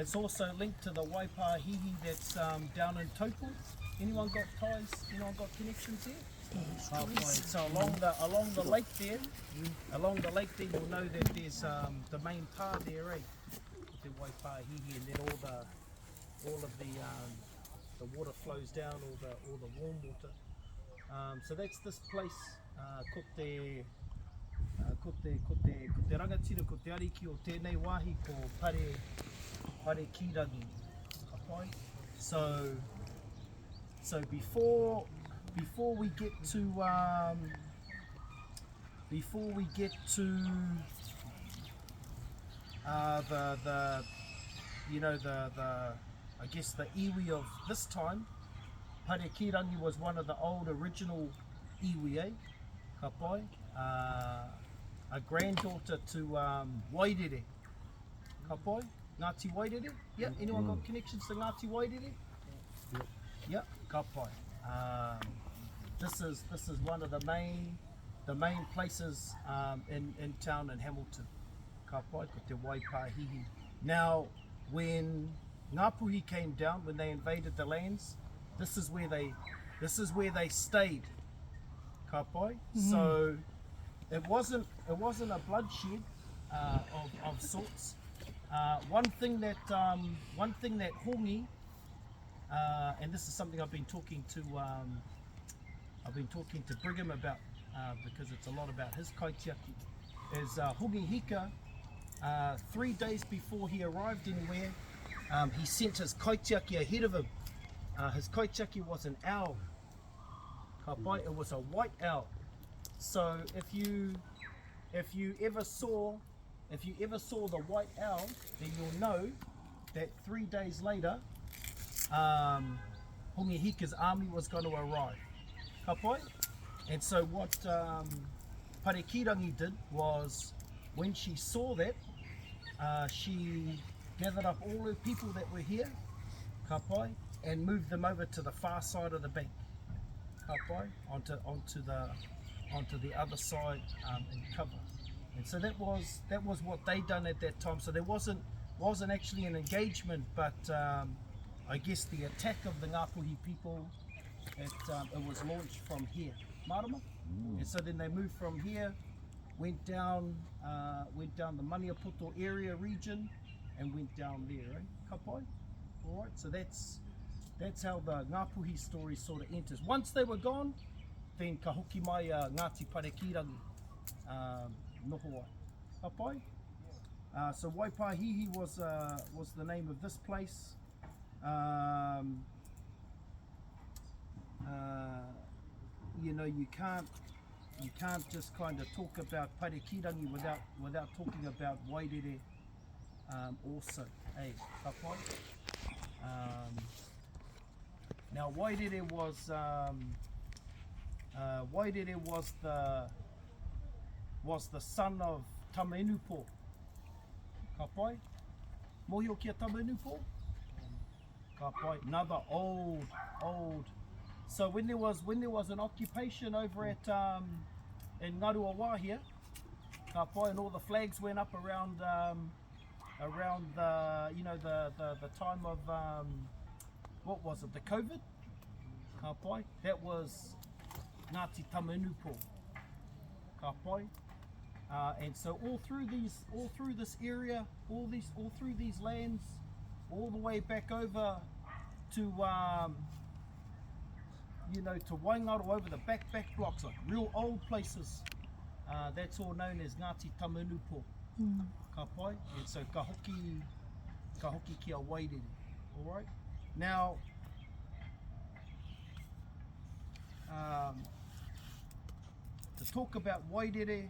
It's also linked to the Waipahihi that's down in Taupo. Anyone got ties? Anyone got connections here? So along the lake there, you'll know that there's the main pa there, the Waipahihi, and then all of the water flows down, all the warm water. So that's this place. Ko te rangatira, ko te ariki o tēnei wāhi ko pare kirangi. So before we get to I guess the iwi of this time, Pare Kirangi was one of the old original iwi, ka pai, a granddaughter to Wairere, ka pai, Ngāti Wairere. Yeah, anyone got connections to Ngāti Wairere? Yeah, ka pai. This is one of the main places in town in Hamilton, ka pai, ko te Waipahihi. Now, when Ngāpuhi came down, when they invaded the lands, this is where they stayed, ka pai. So it wasn't a bloodshed of sorts. One thing that hongi, and this is something I've been talking to Brigham about, because it's a lot about his kaitiaki, is hongi hika. 3 days before he arrived anywhere, he sent his kaitiaki ahead of him. His kaitiaki was an owl. Ka pai, it was a white owl. So if you ever saw the white owl, then you'll know that 3 days later, Hongi Hika's army was going to arrive. Ka pai? And so what Pare Kirangi did was, when she saw that, she gathered up all the people that were here, ka pai, and moved them over to the far side of the bank, ka pai, onto the other side in cover. And so that was what they done at that time. So there wasn't actually an engagement, but I guess the attack of the Ngāpuhi people, it was launched from here, Marama. And so then they moved from here, went down the Maniapoto area region, and went down there, ka pai? All right, so that's how the Ngāpuhi story sort of enters. Once they were gone, then ka hoki mai Ngāti Pare Kirangi noho ai, ka pai? So Waipahihi was the name of this place. You can't just kind of talk about Pare Kirangi without talking about Wairere also, ka pai? Now Wairere was the son of Tamaenupo, ka pai? Mohio kia Tamaenupo? Ka pai, another old. So when there was an occupation over at in Uru Ora here, ka pai, and all the flags went up around the time of what was it, the COVID, ka pai? That was Ngāti Tamaenupo, ka pai? And so all through this area, all through these lands, all the way back over to to Waingaru, over the back blocks, like real old places. That's all known as Ngāti Tamaenupo, ka pai? And so ka hoki kia Wairere. All right. Now, to talk about Wairere,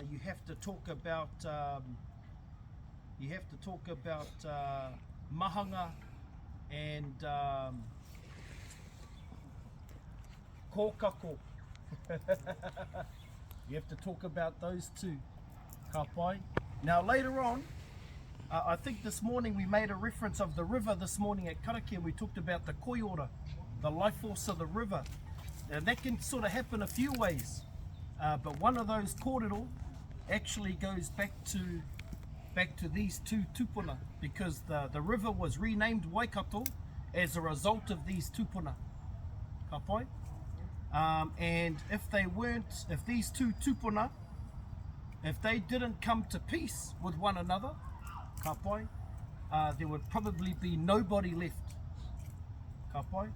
you have to talk about mahanga and kōkako. You have to talk about those two, ka pai? Now later on, I think this morning we made a reference of the river this morning at Karaki, and we talked about the koiora, the life force of the river. Now that can sort of happen a few ways, but one of those kōrero actually goes back to back to these two tupuna, because the river was renamed Waikato as a result of these tupuna. Ka pai? And if these two tupuna, if they didn't come to peace with one another, ka pai, there would probably be nobody left. Ka pai?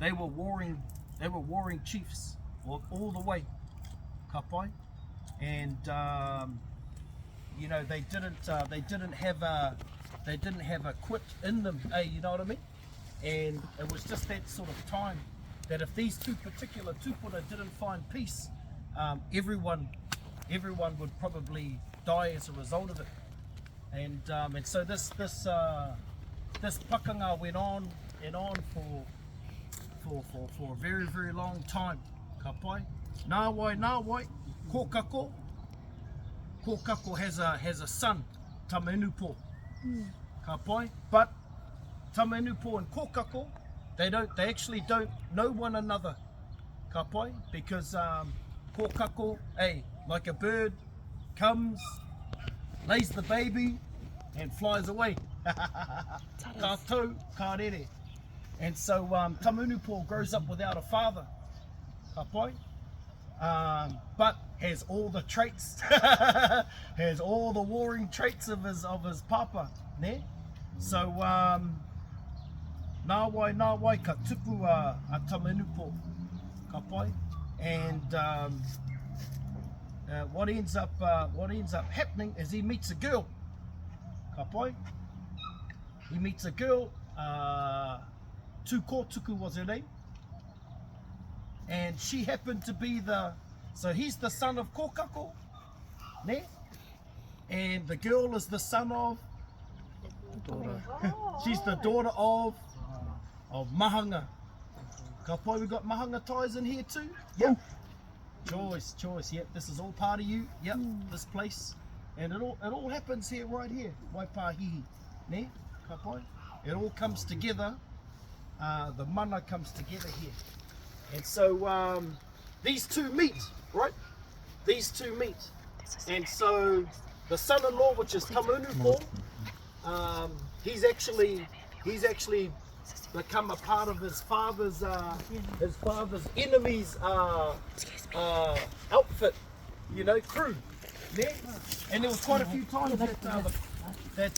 They were warring chiefs all the way. Ka pai? And you know, they didn't have a quit in them, you know what I mean? And it was just that sort of time that if these two particular tupuna didn't find peace, everyone would probably die as a result of it. And so this pakanga went on and on for a very, very long time. Ka pai? Nā wai, kōkako has a son, Tamanupo. Ka pai? But Tamanupo and kōkako, they actually don't know one another. Ka pai? Because kōkako, like a bird, comes, lays the baby, and flies away. Ka tau, ka rere. And so Tamanupo grows up without a father. Ka pai? But has all the traits, has all the warring traits of his papa, ne? So nā wai ka tupu a Tamanupo, ka pai? And what ends up happening is he meets a girl, ka pai? He meets a girl, Tukotuku was her name, and she happened to be so he's the son of kōkako, ne? And the girl is the son of she's the daughter of Mahanga. Ka pai, we got Mahanga ties in here too? Yep. Choice, yep. This is all part of you. Yep, this place. And it all happens here, right here. Waipahihi, ne? Ka pai? It all comes together. The mana comes together here. And so these two meet, right? These two meet. And so the son-in-law, which is Tamanupo, he's actually become a part of his father's enemy's outfit, you know, crew. Yeah? And there was quite a few times that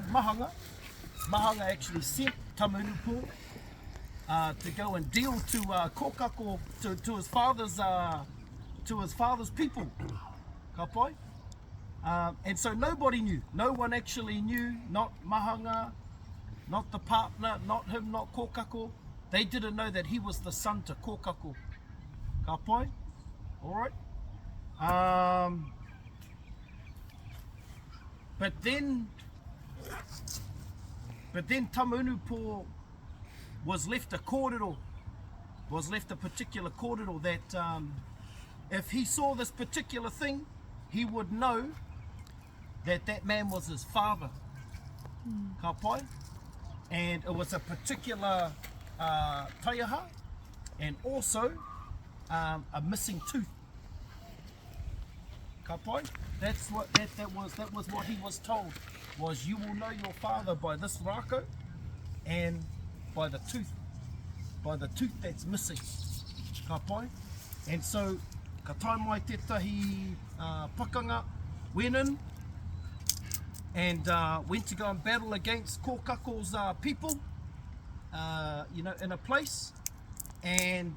Mahanga actually sent Tamanupo to go and deal to kōkako, to his father's people. Ka pai? And so nobody knew. No one actually knew. Not Mahanga, not the partner, not him, not kōkako. They didn't know that he was the son to kōkako. Ka pai? All right. But then Tamanupo was left a kōrero, a particular kōrero that if he saw this particular thing, he would know that man was his father. Ka pai? And it was a particular taiaha, and also a missing tooth. Ka pai? That was what he was told, was you will know your father by this rako and by the tooth that's missing. Ka pai? And so ka tai mai tētahi pakanga went in and went to go and battle against kōkako's people, you know, in a place, and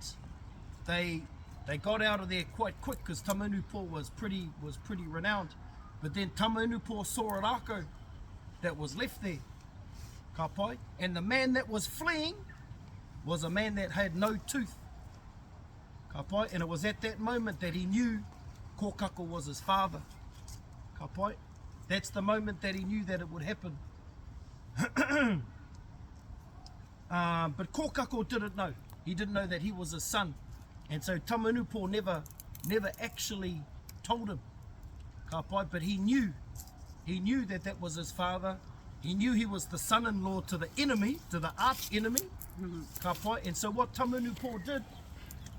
they got out of there quite quick because Tamanupo was pretty renowned. But then Tamanupo saw a rako that was left there, ka pai, and the man that was fleeing was a man that had no tooth, ka pai, and it was at that moment that he knew kōkako was his father, ka pai. That's the moment that he knew that it would happen. But kōkako didn't know. He didn't know that he was his son. And so Tamanupo never actually told him, ka pai, but he knew that was his father. He knew he was the son-in-law to the enemy, to the arch enemy, ka pai. And so what Tamanupo did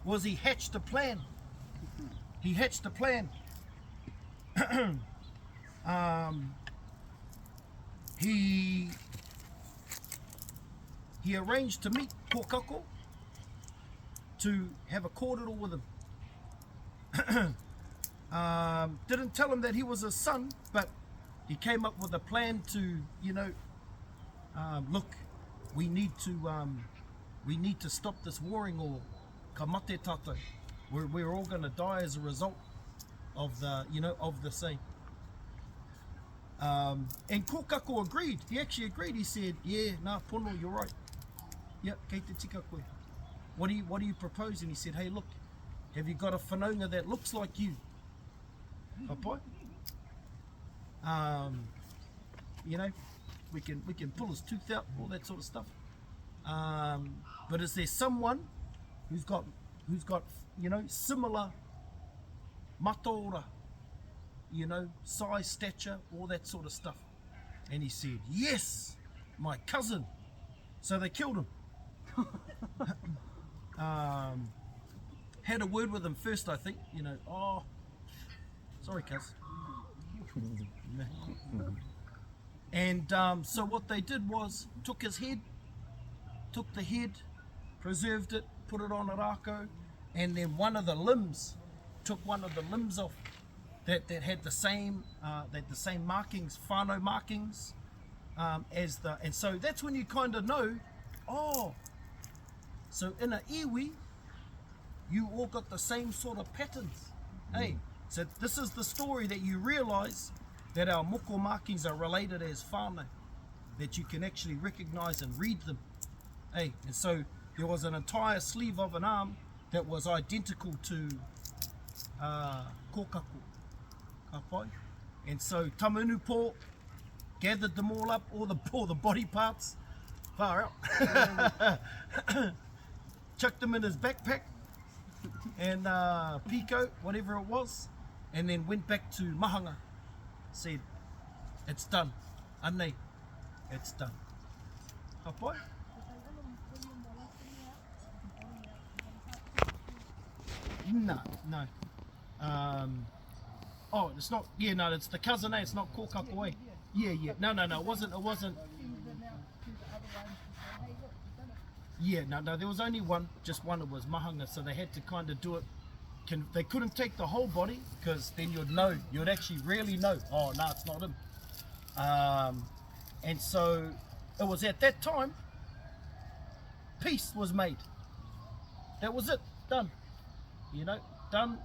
was he hatched a plan. he arranged to meet Kokako to have a kōrero with him. Didn't tell him that he was his son, but he came up with a plan to, you know, look, we need to stop this warring, or ka mate tātou. We're all going to die as a result of the, you know, of the same. And Kokako agreed. He actually agreed. He said, yeah, nah, pono, you're right. Yeah, kei te tika koe. What do you propose? And he said, hey, look, have you got a whanaunga that looks like you? Papai? You know, we can pull his tooth out, all that sort of stuff. But is there someone who's got you know, similar mataora, you know, size, stature, all that sort of stuff? And he said, yes, my cousin. So they killed him. Had a word with him first, I think, you know, oh, sorry, cuz. And so what they did was took the head, preserved it, put it on a rako, and then took one of the limbs off that had the same markings, whānau markings, and so that's when you kind of know, oh, so in a iwi, you all got the same sort of patterns. Hey, so this is the story that you realise that our moko markings are related as whānau, that you can actually recognise and read them. Hey, and so there was an entire sleeve of an arm that was identical to Kokako, ka pai. And so Tamanupō gathered them all up, all the body parts, far out, chucked them in his backpack, and Pico, whatever it was, and then went back to Mahanga, said, it's done, anei, it's done. Ka pai? No. Oh, it's not. Yeah, no, it's the cousin. It's not Kokako. Yeah. No. It wasn't. Yeah, no. There was only one. Just one. It was Mahanga. So they had to kind of do it. They couldn't take the whole body, because then you'd know. You'd actually really know. Oh no, it's not him. And so it was at that time. Peace was made. That was it. Done. You know, done.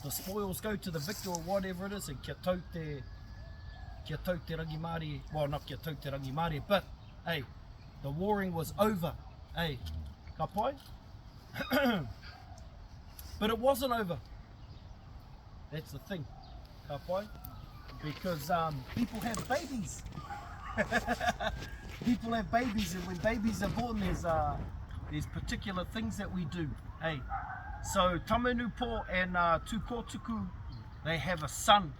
The spoils go to the victor, or whatever it is, and kia tau te rangimārie, well, not kia tau te rangimārie, but hey, the warring was over. Hey, ka pai? But it wasn't over. That's the thing, ka pai? Because people have babies. People have babies, and when babies are born, there's particular things that we do. Hey, so Tamanupō and Tukotuku, they have a son,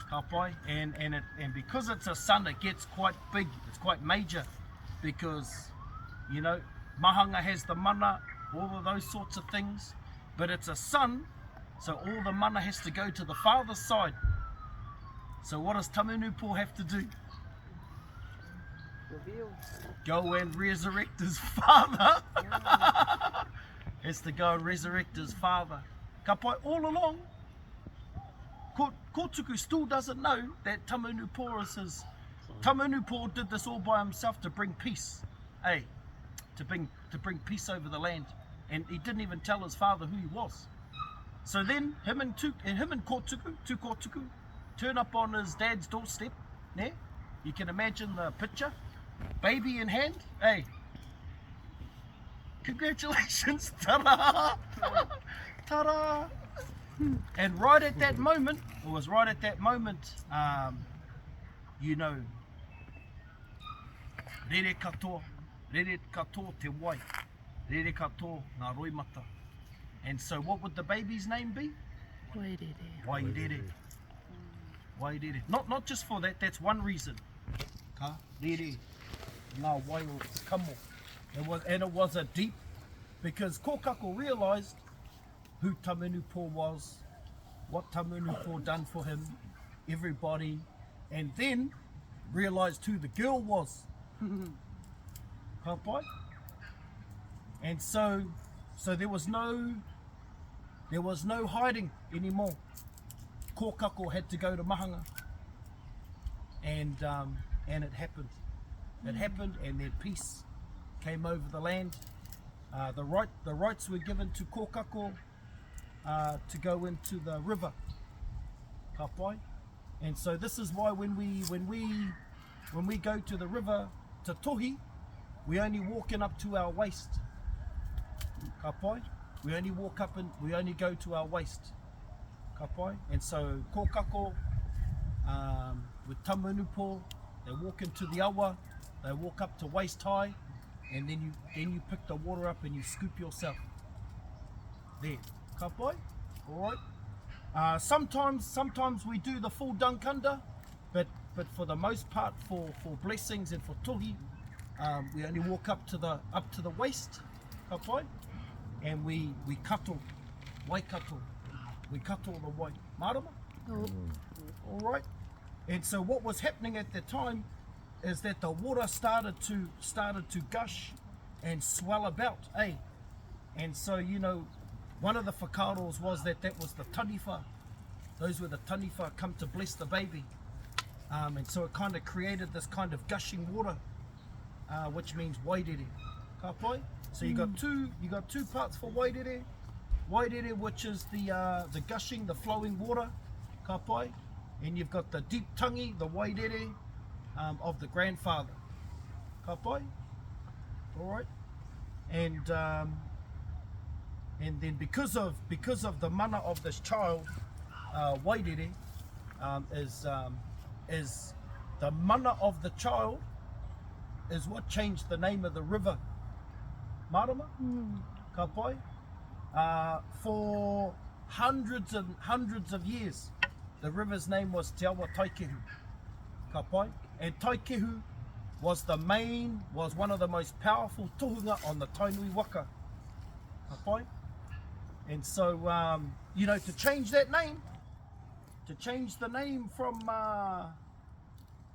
ka pai, and because it's a son, it gets quite big. It's quite major, because, you know, Mahanga has the mana, all of those sorts of things, but it's a son, so all the mana has to go to the father's side. So what does Tamanupō have to do? Go and resurrect his father. Has to go and resurrect his father. Ka pai, all along, Kotuku still doesn't know that Tamanupō is his. Tamanupō did this all by himself to bring peace. Hey, to bring peace over the land, and he didn't even tell his father who he was. So then him and Kotuku turn up on his dad's doorstep. Yeah, you can imagine the picture. Baby in hand, hey, congratulations, ta-da, ta-da. And right at that moment, you know, rere katoa te wai, rere katoa ngā roimata. And so what would the baby's name be? Wairere. Wairere. Not just for that, that's one reason. Ka rere. Ngā wai o kamo. It was a deep, because Kokako realised who Tamanupō was, what Tamanupō done for him, everybody, and then realised who the girl was. Ka pai? And so there was no hiding anymore. Kōkako had to go to mahanga, and it happened. It happened, and then peace came over the land. The rights were given to Kōkako to go into the river. Ka pai? And so this is why when we go to the river to tohi, we only walk in up to our waist. Ka pai? We only walk up and we only go to our waist. Ka pai? And so Kōkako with Tamanupō, they walk into the awa, they walk up to waist high, and then you pick the water up and you scoop yourself. There. Ka pai? Alright. Sometimes we do the full dunkanda, but for the most part, for blessings and for tohi, we only walk up to the waist. Ka pai? And we kato, waikato, we kato the wai. Marama? Alright. And so what was happening at the time is that the water started to gush and swell about, eh? And so, you know, one of the whakaaros was that was the taniwha. Those were the taniwha come to bless the baby. And so it kind of created this kind of gushing water, which means wairere. Ka pai? So you got two parts for wairere. Wairere, which is the gushing, the flowing water. Ka pai? And you've got the deep tangi, the wairere of the grandfather. Ka pai? Alright. And then because of the mana of this child, wairere is the mana of the child is what changed the name of the river. Marama? Ka pai? For hundreds and hundreds of years, the river's name was Te Awa Taikehu. Ka pai? And Taikehu was one of the most powerful tohunga on the Tainui Waka. Ka pai? And so, you know, to change that name, to change the name from,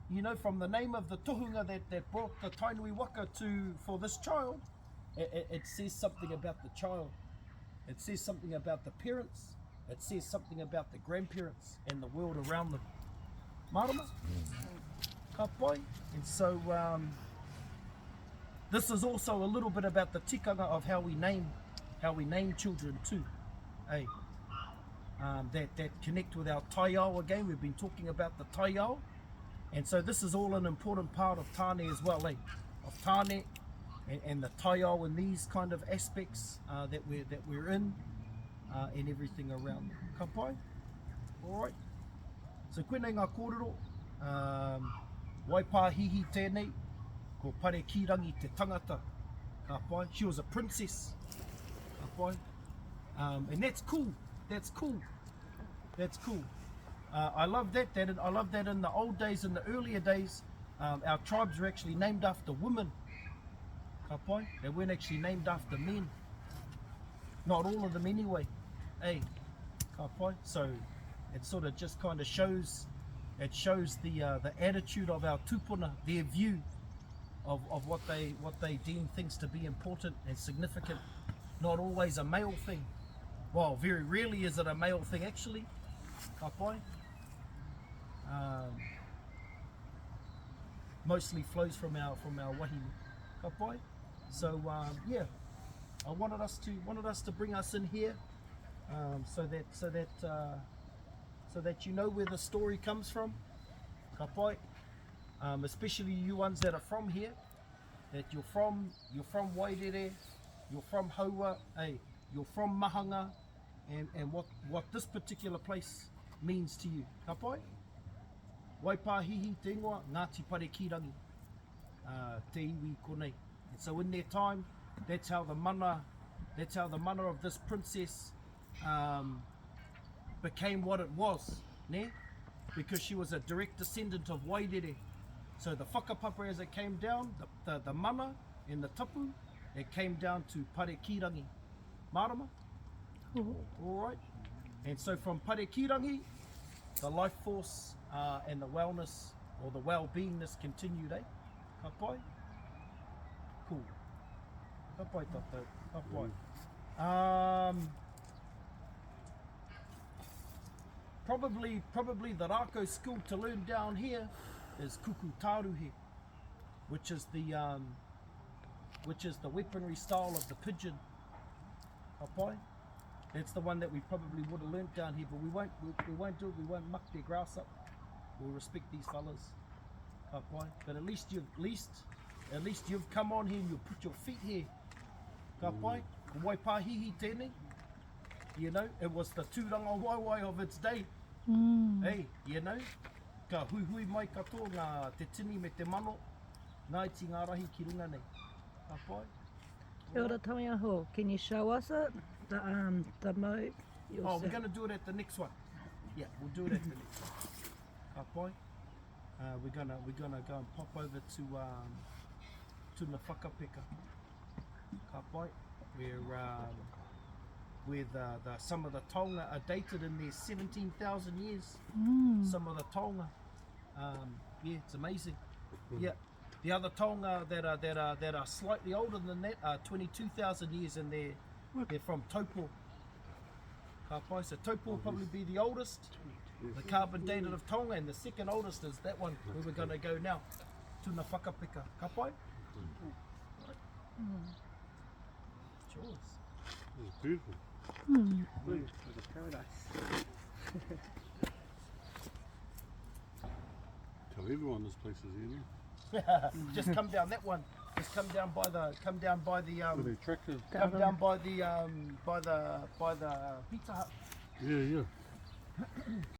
you know, from the name of the tohunga that brought the Tainui Waka for this child, it says something about the child. It says something about the parents. It says something about the grandparents and the world around them. Marama? Ka pai? And so, this is also a little bit about the tikanga of how we name children too. Hey, that connect with our taiao again. We've been talking about the taiao, and so this is all an important part of tāne as well, of tāne and the taiao and these kind of aspects that we're in and everything around. Ka pai? All right. So koenei ngā kōrero, waipahihi tēnei, ko pare kirangi te tangata. Ka pai? She was a princess. And that's cool. That's cool. I love that. I love that in the old days, in the earlier days, our tribes were actually named after women. Ka pai? They weren't actually named after men. Not all of them anyway. Hey, ka pai? So it sort of just kind of shows. It shows the attitude of our tupuna, their view of what they deem things to be important and significant. Not always a male thing. Well, very rarely is it a male thing actually. Ka pai? Mostly flows from our wahine. Ka pai? So yeah, I wanted us to bring us in here, so that you know where the story comes from. Ka pai? Especially you ones that are from here, that you're from Wairere. You're from Haua, hey, you're from Mahanga, and what this particular place means to you. Ka pai? Waipahihi te ingoa, Ngāti Pare Kirangi, te iwi konei. And so in their time, that's how the mana of this princess became what it was, ne? Because she was a direct descendant of Wairere. So the whakapapa as it came down, the mana and the tapu, it came down to Pare Kirangi. Marama? All right. And so from Parekirangi, the life force and the wellness or the well-beingness continued, eh? Ka pai? Cool. Ka pai tātou. Ka pai. Probably the rākau skill to learn down here is kuku taruhe, which is the weaponry style of the pigeon. Ka pai? That's the one that we probably would have learnt down here, but we won't do it. We won't muck their grass up. We'll respect these fellas. Ka pai? But at least you've come on here and you put your feet here. Ka pai? Ko wai pāhihi tēnei. You know, it was the tūranga waiwai of its day. Hey, you know, ka hui mai katoa ngā te tini me te mano, ngai ti ngā rahi ki runga nei. Ka pai? Kia ora tangi aho. Can you show us it? The mo. Oh, we're going to do it at the next one. Yeah, we'll do it at the next one. Ka pai? We're gonna go and pop over to the whakapeka. Ka pai? Where some of the taonga are dated in their 17,000 years. Some of the taonga. Yeah, it's amazing. Yeah. The other taonga that are slightly older than that are 22,000 years, and they're from Taupo. Ka pai? So Taupo will probably be the oldest, the carbon dated of Tonga, and the second oldest is that one where we're going to go now, Tuna Whakapeka. Ka pai? It's yours. It's beautiful. It's a paradise. Tell everyone this place is here. Just come down that one. Just come down by the With the tractors. come down by the Pizza Hut. Yeah.